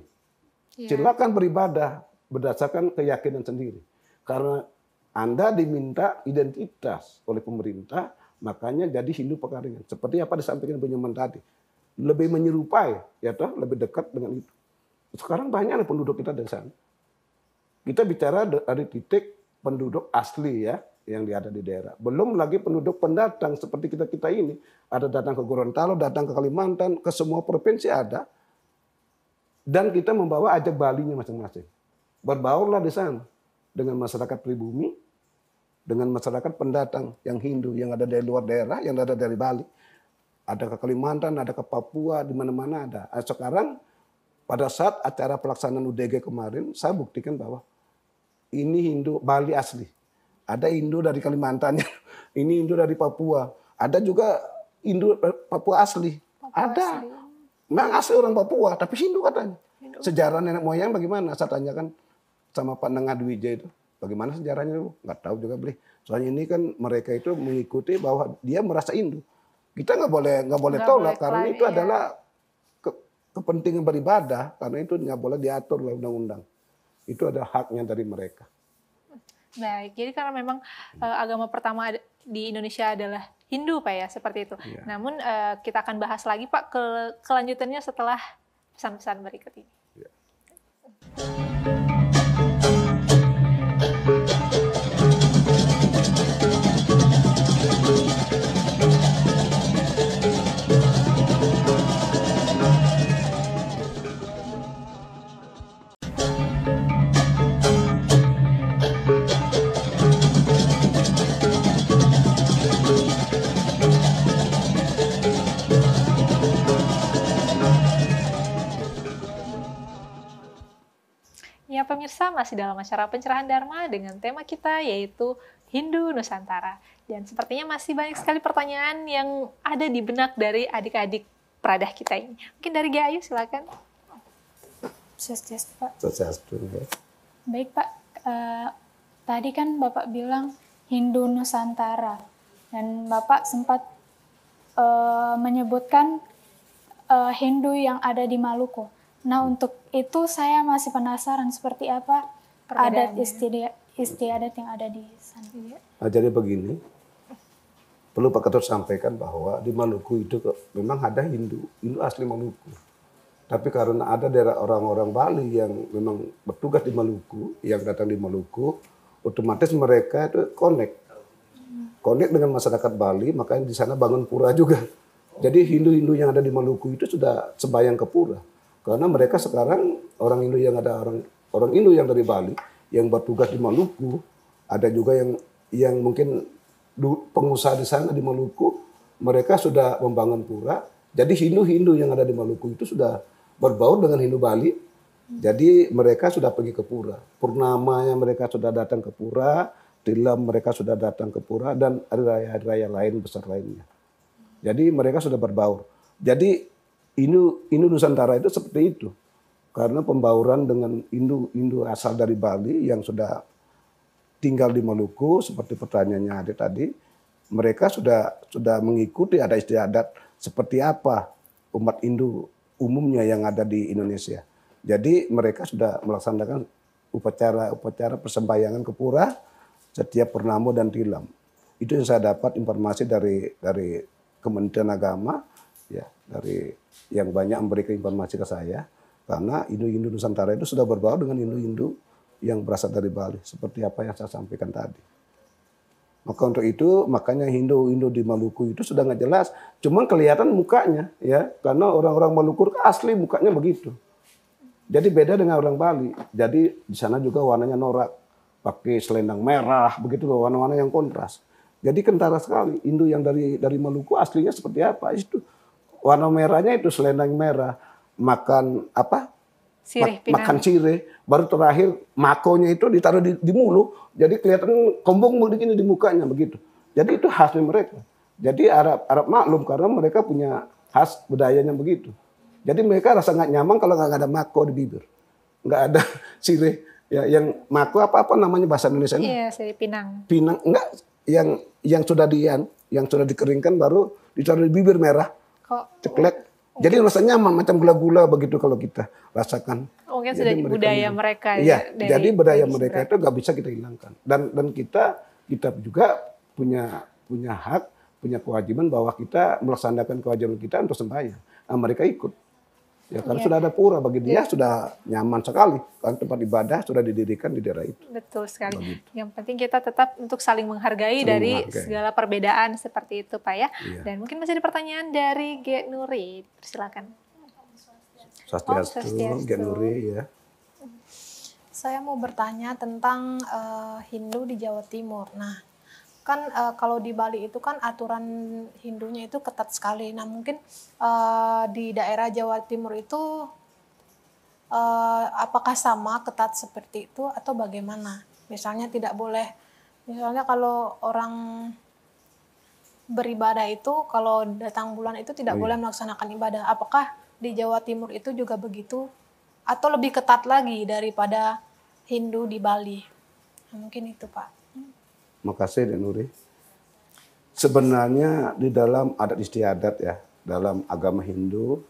Silakan beribadah berdasarkan keyakinan sendiri. Karena Anda diminta identitas oleh pemerintah, makanya jadi Hindu Pekaringan. Seperti apa disampaikan Bu Nyoman tadi. Lebih menyerupai, ya toh, lebih dekat dengan itu. Sekarang banyak penduduk kita dari sana. Kita bicara dari titik penduduk asli ya, yang ada di daerah. Belum lagi penduduk pendatang seperti kita ini. Ada datang ke Gorontalo, datang ke Kalimantan, ke semua provinsi ada. Dan kita membawa ajak Balinya masing-masing. Berbaurlah di sana dengan masyarakat pribumi, dengan masyarakat pendatang yang Hindu, yang ada dari luar daerah, yang ada dari Bali. Ada ke Kalimantan, ada ke Papua, di mana-mana ada. Sekarang pada saat acara pelaksanaan UDG kemarin, saya buktikan bahwa ini Hindu Bali asli. Ada Hindu dari Kalimantan, ini Hindu dari Papua. Ada juga Hindu Papua asli. Ada. Memang asli orang Papua, tapi Hindu katanya. Sejarah nenek moyang bagaimana? Saya tanyakan sama Pak Nengah Dwija itu. Bagaimana sejarahnya dulu? Nggak tahu juga beli. Soalnya ini kan mereka itu mengikuti bahwa dia merasa Hindu. Kita nggak boleh tolak karena itu adalah kepentingan beribadah. Karena itu nggak boleh diatur oleh undang-undang. Itu ada haknya dari mereka. Baik, jadi karena memang agama pertama di Indonesia adalah Hindu, Pak ya, seperti itu. Ya. Namun kita akan bahas lagi, Pak, kelanjutannya setelah pesan-pesan berikut ini. Ya. Ya pemirsa, masih dalam acara pencerahan Dharma dengan tema kita yaitu Hindu Nusantara. Dan sepertinya masih banyak sekali pertanyaan yang ada di benak dari adik-adik peradah kita ini. Mungkin dari Gayu, silakan. Sukses, Pak. Sukses. Baik, Pak. Tadi kan Bapak bilang Hindu Nusantara. Dan Bapak sempat menyebutkan Hindu yang ada di Maluku. Nah, untuk itu saya masih penasaran seperti apa adat istiadat yang ada di sana. Nah, jadi begini, perlu Pak Ketua sampaikan bahwa di Maluku itu memang ada Hindu asli Maluku. Tapi karena ada daerah orang-orang Bali yang memang bertugas di Maluku, yang datang di Maluku, otomatis mereka itu connect dengan masyarakat Bali, makanya di sana bangun pura juga. Jadi Hindu-Hindu yang ada di Maluku itu sudah sembahyang ke pura. Karena mereka sekarang orang Hindu yang ada orang Hindu yang dari Bali yang bertugas di Maluku, ada juga yang mungkin pengusaha di sana di Maluku, mereka sudah membangun pura. Jadi Hindu-Hindu yang ada di Maluku itu sudah berbaur dengan Hindu Bali. Jadi mereka sudah pergi ke pura. Purnamanya mereka sudah datang ke pura, Tilam mereka sudah datang ke pura, dan ada raya-raya lain besar lainnya. Jadi mereka sudah berbaur. Jadi Hindu Nusantara itu seperti itu. Karena pembauran dengan Hindu asal dari Bali yang sudah tinggal di Maluku, seperti pertanyaannya ada tadi, mereka sudah mengikuti ada istiadat seperti apa umat Hindu umumnya yang ada di Indonesia. Jadi mereka sudah melaksanakan upacara persembayangan ke pura setiap purnama dan tilam. Itu yang saya dapat informasi dari Kementerian Agama, ya, dari yang banyak memberikan informasi ke saya, karena Hindu Nusantara itu sudah berbaur dengan Hindu yang berasal dari Bali, seperti apa yang saya sampaikan tadi. Maka untuk itu, makanya Hindu di Maluku itu sudah nggak jelas, cuma kelihatan mukanya, ya, karena orang-orang Maluku asli mukanya begitu. Jadi beda dengan orang Bali. Jadi di sana juga warnanya norak, pakai selendang merah, begitu loh, warna-warna yang kontras. Jadi kentara sekali. Hindu yang dari Maluku aslinya seperti apa? Itu warna merahnya itu selendang merah, makan apa? Sirih, makan sirih. Baru terakhir makonya itu ditaruh di mulut, jadi kelihatan kombong begini di mukanya begitu. Jadi itu khasnya mereka. Jadi Arab maklum karena mereka punya khas budayanya begitu. Jadi mereka rasa nggak nyaman kalau nggak ada mako di bibir, nggak ada sirih. Ya, yang mako apa namanya bahasa Indonesia? Iya, sirih pinang. Pinang enggak, yang sudah dikeringkan baru ditaruh di bibir merah. Kok ceklek Jadi rasanya nyaman, macam gula-gula begitu kalau kita rasakan. Mungkin Jadi sudah budaya mereka Iya, ya. jadi budaya mereka itu nggak bisa kita hilangkan. Dan kita juga punya hak, punya kewajiban bahwa kita melaksanakan kewajiban kita untuk sembahyang. Nah, mereka ikut. Ya, karena sudah ada pura bagi dia sudah nyaman sekali. Karena tempat ibadah sudah didirikan di daerah itu. Betul sekali. Begitu. Yang penting kita tetap untuk saling menghargai dari segala perbedaan seperti itu, Pak ya. Iya. Dan mungkin masih ada pertanyaan dari G. Nuri. Persilakan. Swastiastu, Gen Nuri ya. Saya mau bertanya tentang Hindu di Jawa Timur. Nah, kan kalau di Bali itu kan aturan Hindunya itu ketat sekali. Nah, mungkin di daerah Jawa Timur itu apakah sama ketat seperti itu atau bagaimana? Misalnya tidak boleh, misalnya kalau orang beribadah itu kalau datang bulan itu tidak boleh melaksanakan ibadah. Apakah di Jawa Timur itu juga begitu atau lebih ketat lagi daripada Hindu di Bali? Nah, mungkin itu, Pak. Makasih Den Nuri. Sebenarnya di dalam adat istiadat ya, dalam agama Hindu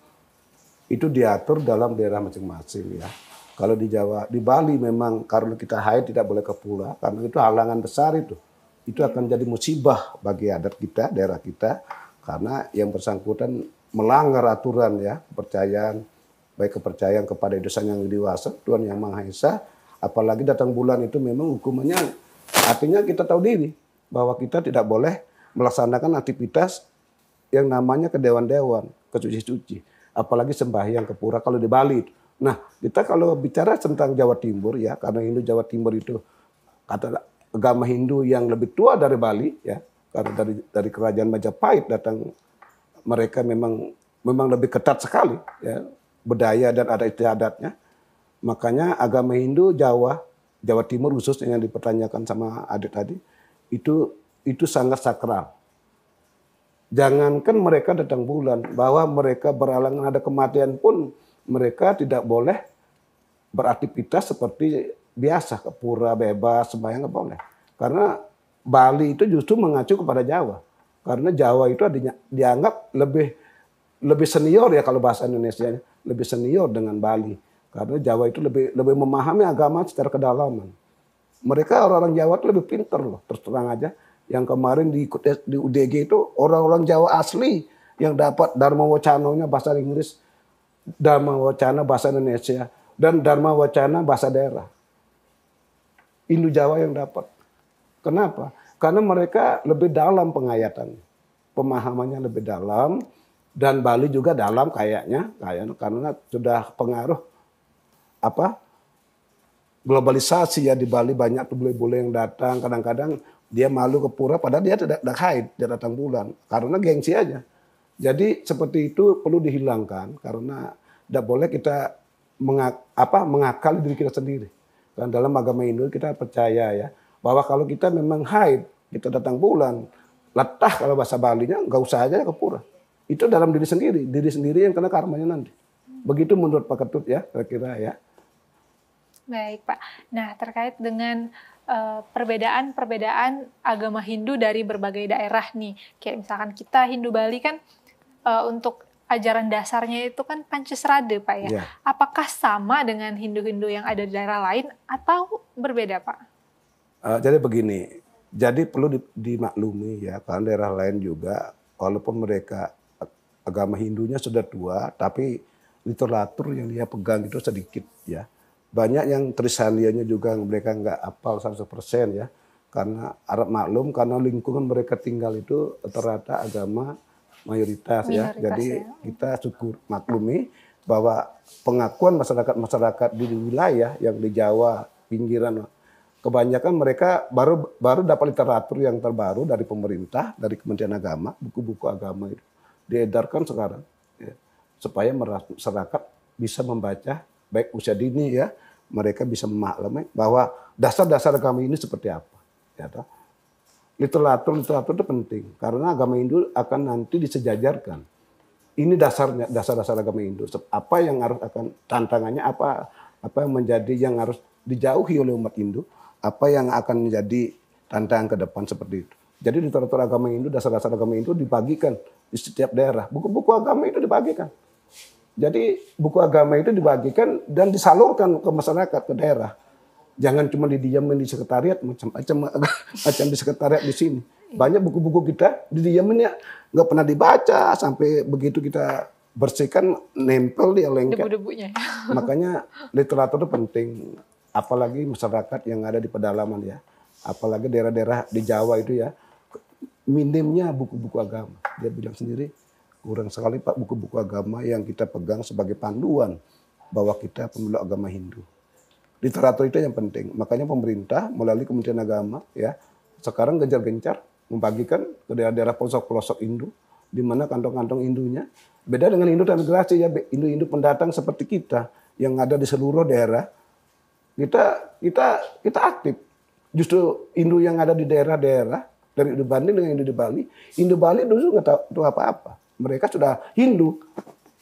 itu diatur dalam daerah masing-masing ya. Kalau di Jawa, di Bali memang karena kita haid tidak boleh ke pura karena itu halangan besar itu. Itu akan jadi musibah bagi adat kita, daerah kita karena yang bersangkutan melanggar aturan ya, kepercayaan baik kepercayaan kepada dosa yang dewasa, Tuhan Yang Maha Esa, apalagi datang bulan itu memang hukumannya artinya kita tahu diri bahwa kita tidak boleh melaksanakan aktivitas yang namanya ke dewan-dewan, ke suci-suci. Apalagi sembahyang ke pura kalau di Bali. Nah, kita kalau bicara tentang Jawa Timur ya, karena Hindu Jawa Timur itu kata agama Hindu yang lebih tua dari Bali ya, karena dari kerajaan Majapahit datang mereka memang lebih ketat sekali ya, budaya dan adat istiadatnya. Makanya agama Hindu Jawa Timur khususnya yang dipertanyakan sama adik tadi, itu sangat sakral. Jangankan mereka datang bulan, bahwa mereka berhalangan ada kematian pun mereka tidak boleh beraktivitas seperti biasa, ke pura bebas, sembahyang nggak boleh. Karena Bali itu justru mengacu kepada Jawa. Karena Jawa itu dianggap lebih senior ya kalau bahasa Indonesia, lebih senior dengan Bali. Karena Jawa itu lebih memahami agama secara kedalaman. Mereka orang-orang Jawa itu lebih pintar loh, terus terang aja. Yang kemarin di UDG itu orang-orang Jawa asli yang dapat Dharma Wacana-nya bahasa Inggris, Dharma Wacana bahasa Indonesia, dan Dharma Wacana bahasa daerah. Indo Jawa yang dapat. Kenapa? Karena mereka lebih dalam pengayatan, pemahamannya lebih dalam, dan Bali juga dalam kayaknya karena sudah pengaruh globalisasi ya di Bali banyak tuh bule-bule yang datang, kadang-kadang dia malu ke pura padahal dia tidak haid, dia datang bulan karena gengsi aja. Jadi seperti itu perlu dihilangkan karena tidak boleh kita mengakali diri kita sendiri. Dan dalam agama Hindu kita percaya ya bahwa kalau kita memang haid, kita datang bulan, letah kalau bahasa Balinya nggak usah aja ke pura. Itu dalam diri sendiri yang kena karmanya nanti. Begitu menurut Pak Ketut ya, kira-kira ya. Baik, Pak. Nah, terkait dengan perbedaan agama Hindu dari berbagai daerah nih. Kayak misalkan kita Hindu Bali kan untuk ajaran dasarnya itu kan Pancasrada, Pak ya. Yeah. Apakah sama dengan Hindu-Hindu yang ada di daerah lain atau berbeda, Pak? Jadi begini, jadi perlu dimaklumi ya, karena daerah lain juga, walaupun mereka agama Hindunya sudah tua, tapi literatur yang dia pegang itu sedikit ya. Banyak yang Trisalianya juga mereka nggak hafal 100% ya. Karena Arab maklum, karena lingkungan mereka tinggal itu rata-rata agama mayoritas ya. Jadi kita syukur maklumi bahwa pengakuan masyarakat di wilayah yang di Jawa, pinggiran, kebanyakan mereka baru dapat literatur yang terbaru dari pemerintah, dari Kementerian Agama, buku-buku agama itu diedarkan sekarang ya, supaya masyarakat bisa membaca baik usia dini ya, mereka bisa memaklumi bahwa dasar-dasar agama ini seperti apa. Ya, literatur itu penting karena agama Hindu akan nanti disejajarkan. Ini dasar-dasar agama Hindu. Apa yang harus akan tantangannya apa yang menjadi yang harus dijauhi oleh umat Hindu, apa yang akan menjadi tantangan ke depan seperti itu. Jadi literatur agama Hindu, dasar-dasar agama Hindu dibagikan di setiap daerah. Buku-buku agama itu dibagikan. Jadi buku agama itu dibagikan dan disalurkan ke masyarakat, ke daerah. Jangan cuma didiamin di sekretariat, macam di sekretariat di sini. Banyak buku-buku kita didiamin ya, nggak pernah dibaca, sampai begitu kita bersihkan nempel dia lengket. Debu-debunya. Makanya literatur itu penting, apalagi masyarakat yang ada di pedalaman ya, apalagi daerah-daerah di Jawa itu ya, minimnya buku-buku agama. Dia bilang sendiri, kurang sekali Pak buku-buku agama yang kita pegang sebagai panduan bahwa kita pemeluk agama Hindu. Literatur itu yang penting. Makanya pemerintah melalui Kementerian Agama ya sekarang gencar-gencar membagikan ke daerah-daerah pelosok-pelosok Hindu, di mana kantong-kantong Hindunya beda dengan Hindu transmigrasi ya, Hindu-Hindu pendatang seperti kita yang ada di seluruh daerah. Kita aktif. Justru Hindu yang ada di daerah-daerah dari dibanding dengan Hindu di Bali, Hindu Bali dulu nggak tahu apa-apa. Mereka sudah Hindu,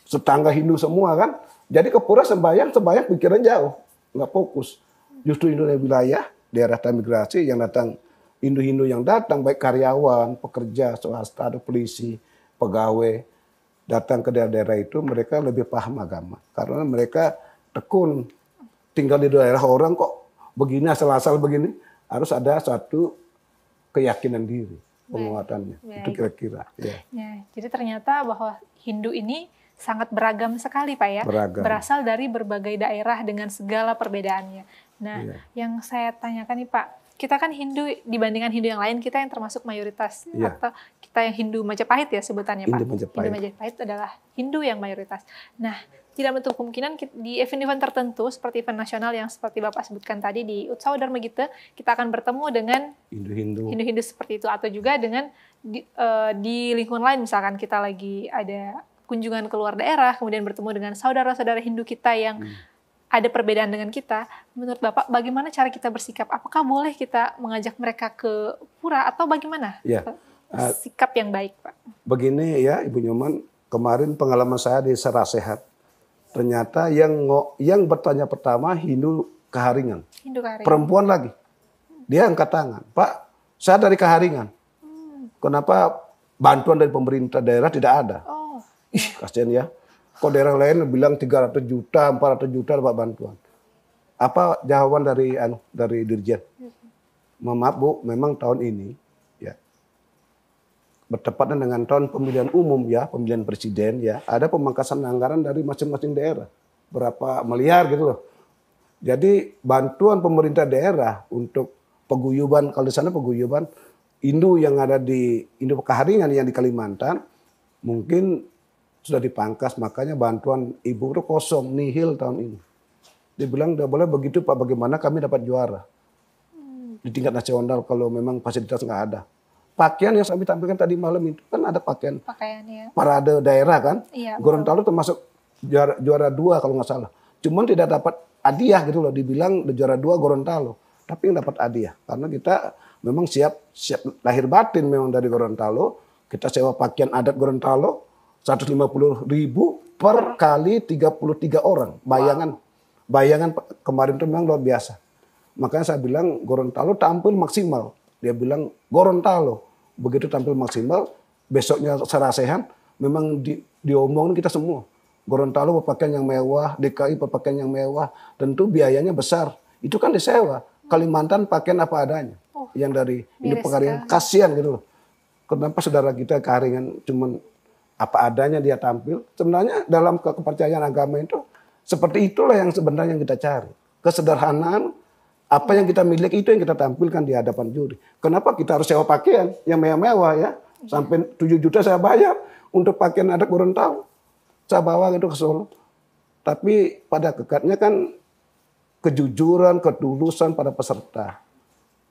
setangga Hindu semua kan. Jadi ke pura sembahyang pikiran jauh, nggak fokus. Justru Hindu dari wilayah, daerah transmigrasi yang datang, Hindu-Hindu yang datang, baik karyawan, pekerja, swasta, ada polisi, pegawai, datang ke daerah-daerah itu, mereka lebih paham agama. Karena mereka tekun, tinggal di daerah orang kok begini, asal-asal begini, harus ada satu keyakinan diri, penguatannya. Itu kira-kira. Ya. Ya, jadi ternyata bahwa Hindu ini sangat beragam sekali Pak ya. Beragam. Berasal dari berbagai daerah dengan segala perbedaannya. Nah, yang saya tanyakan nih Pak, kita kan Hindu dibandingkan Hindu yang lain, kita yang termasuk mayoritas. Atau kita yang Hindu Majapahit ya sebutannya Pak. Hindu Majapahit adalah Hindu yang mayoritas. Nah, tidak menutup kemungkinan di event-event tertentu seperti event nasional yang seperti Bapak sebutkan tadi di Utsava Dharma Gita, kita akan bertemu dengan Hindu-Hindu seperti itu, atau juga dengan di lingkungan lain, misalkan kita lagi ada kunjungan keluar daerah, kemudian bertemu dengan saudara-saudara Hindu kita yang ada perbedaan dengan kita. Menurut Bapak, bagaimana cara kita bersikap? Apakah boleh kita mengajak mereka ke pura atau bagaimana? Sikap yang baik, Pak. Begini ya, Ibu Nyoman, kemarin pengalaman saya di Sarasehat. Ternyata yang bertanya pertama Hindu Keharingan. Perempuan lagi. Dia angkat tangan. Pak, saya dari Keharingan. Kenapa bantuan dari pemerintah daerah tidak ada? Ih, kasihan ya. Kok daerah lain bilang 300 juta, 400 juta dapat bantuan. Apa jawaban dari Dirjen? Maaf Bu, memang tahun ini ya bertepatan dengan tahun pemilihan umum ya, pemilihan presiden ya, ada pemangkasan anggaran dari masing-masing daerah. Berapa miliar gitu loh. Jadi bantuan pemerintah daerah untuk paguyuban, kalau di sana paguyuban Hindu yang ada di Hindu Keharingan yang di Kalimantan mungkin sudah dipangkas, makanya bantuan ibu itu kosong, nihil tahun ini. Dia bilang, tidak boleh begitu Pak, bagaimana kami dapat juara di tingkat nasional kalau memang fasilitas nggak ada. Pakaian yang kami tampilkan tadi malam itu kan ada pakaian ya. parade daerah kan. Iya, Gorontalo termasuk juara 2 kalau nggak salah. Cuman tidak dapat hadiah gitu loh, dibilang juara 2 Gorontalo, tapi yang dapat hadiah karena kita memang siap lahir batin memang dari Gorontalo. Kita sewa pakaian adat Gorontalo 150.000 per kali 33 orang. Bayangan kemarin itu memang luar biasa. Makanya saya bilang Gorontalo tampil maksimal. Dia bilang Gorontalo. Begitu tampil maksimal, besoknya Sarasehan memang diomongin kita semua. Gorontalo berpakaian yang mewah, DKI berpakaian yang mewah. Tentu biayanya besar. Itu kan disewa. Kalimantan pakaian apa adanya. Yang dari Hindu Keharingan. Kasihan gitu loh. Kenapa saudara kita Keharingan cuman apa adanya dia tampil. Sebenarnya dalam kepercayaan agama itu seperti itulah yang sebenarnya yang kita cari. Kesederhanaan, apa yang kita miliki itu yang kita tampilkan di hadapan juri. Kenapa kita harus sewa pakaian yang mewah-mewah ya? Sampai 7 juta saya bayar untuk pakaian adat Gorontalo. Saya bawa itu ke Solo. Tapi pada kekatnya kan kejujuran, ketulusan pada peserta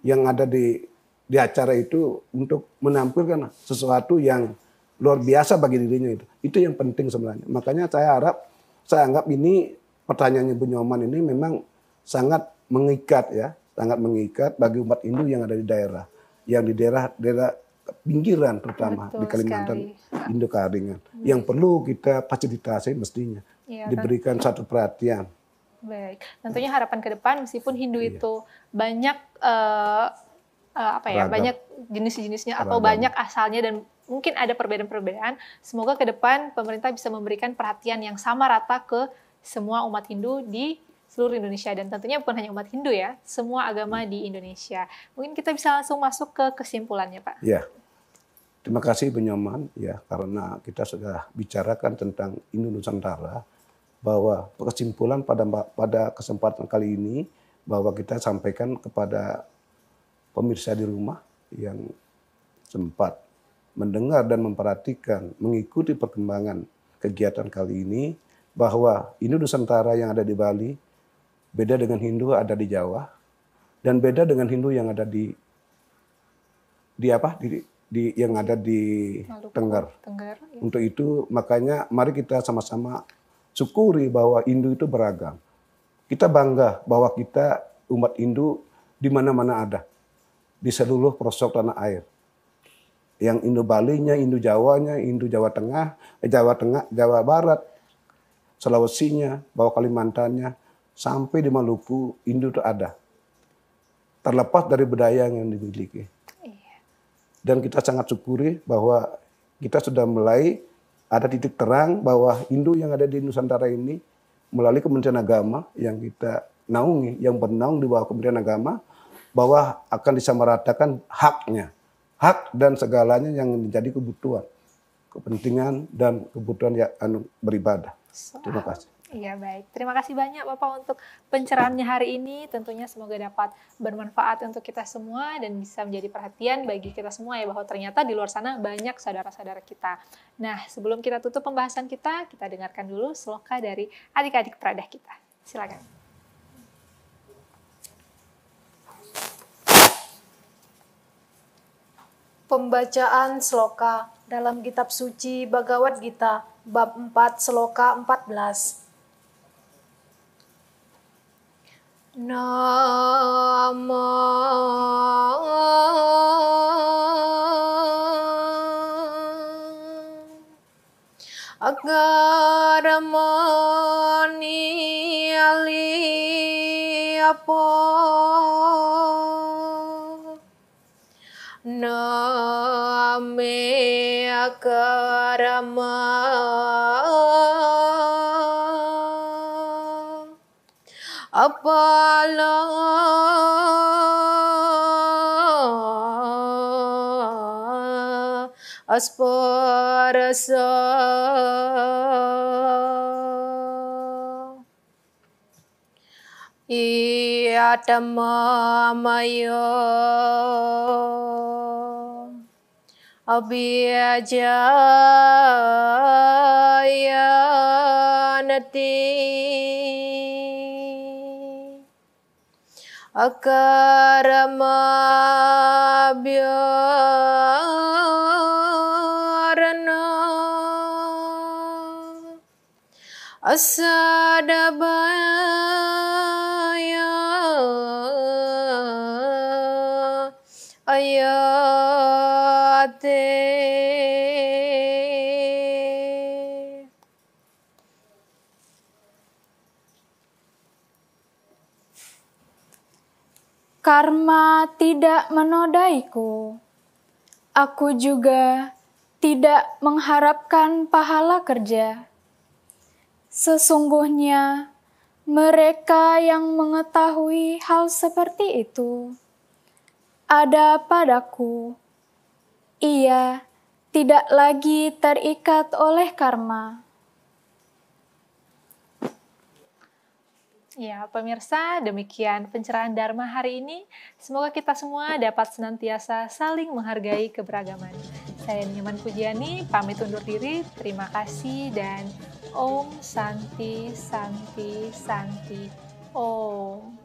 yang ada di acara itu untuk menampilkan sesuatu yang luar biasa bagi dirinya itu. Itu yang penting sebenarnya. Makanya saya anggap ini pertanyaannya Bu Nyoman ini memang sangat mengikat ya, sangat mengikat bagi umat Hindu yang ada di daerah, yang di daerah pinggiran terutama di Kalimantan Hindu Keharingan, yang perlu kita fasilitasi mestinya, diberikan satu perhatian. Baik, tentunya harapan ke depan meskipun Hindu itu banyak Beragam. banyak jenis-jenisnya atau Beragam. banyak asalnya dan mungkin ada perbedaan-perbedaan. Semoga ke depan pemerintah bisa memberikan perhatian yang sama rata ke semua umat Hindu di seluruh Indonesia dan tentunya bukan hanya umat Hindu ya, semua agama di Indonesia. Mungkin kita bisa langsung masuk ke kesimpulannya, Pak. Ya, terima kasih Benyoman ya, karena kita sudah bicarakan tentang Hindu Nusantara, bahwa kesimpulan pada kesempatan kali ini bahwa kita sampaikan kepada pemirsa di rumah yang sempat mendengar dan memperhatikan, mengikuti perkembangan kegiatan kali ini, bahwa Hindu Nusantara yang ada di Bali beda dengan Hindu ada di Jawa dan beda dengan Hindu yang ada di yang ada di Maluku, Tengger. Tengger, ya. Untuk itu makanya mari kita sama-sama syukuri bahwa Hindu itu beragam. Kita bangga bahwa kita umat Hindu di mana-mana ada. Di seluruh pelosok tanah air. Yang Hindu Balinya, Hindu Jawanya, Hindu Jawa Tengah, Jawa Barat, Sulawesinya, bawah Kalimantannya, sampai di Maluku, Hindu itu ada. Terlepas dari budaya yang dimiliki. Dan kita sangat syukuri bahwa kita sudah mulai ada titik terang bahwa Hindu yang ada di Nusantara ini melalui Kementerian Agama yang kita naungi, yang bernaung di bawah Kementerian Agama, bahwa akan disamaratakan haknya, hak dan segalanya yang menjadi kebutuhan, kepentingan dan kebutuhan yang beribadah. Terima kasih. Iya baik, terima kasih banyak Bapak untuk pencerahannya hari ini. Tentunya semoga dapat bermanfaat untuk kita semua dan bisa menjadi perhatian bagi kita semua ya, bahwa ternyata di luar sana banyak saudara-saudara kita. Nah sebelum kita tutup pembahasan kita dengarkan dulu sloka dari adik-adik peradah kita. Silakan. Pembacaan sloka dalam kitab suci Bhagavad Gita bab 4 sloka 14. Nama agaramani aliapo name akarama apala asparasa iatamamaya abhijayanati akaramabhyarana asadabaya ayate. Karma tidak menodaiku. Aku juga tidak mengharapkan pahala kerja. Sesungguhnya mereka yang mengetahui hal seperti itu ada padaku. Ia tidak lagi terikat oleh karma. Ya, pemirsa, demikian pencerahan Dharma hari ini. Semoga kita semua dapat senantiasa saling menghargai keberagaman. Saya Nyoman Pujiani, pamit undur diri. Terima kasih dan Om Santi Santi Santi Om.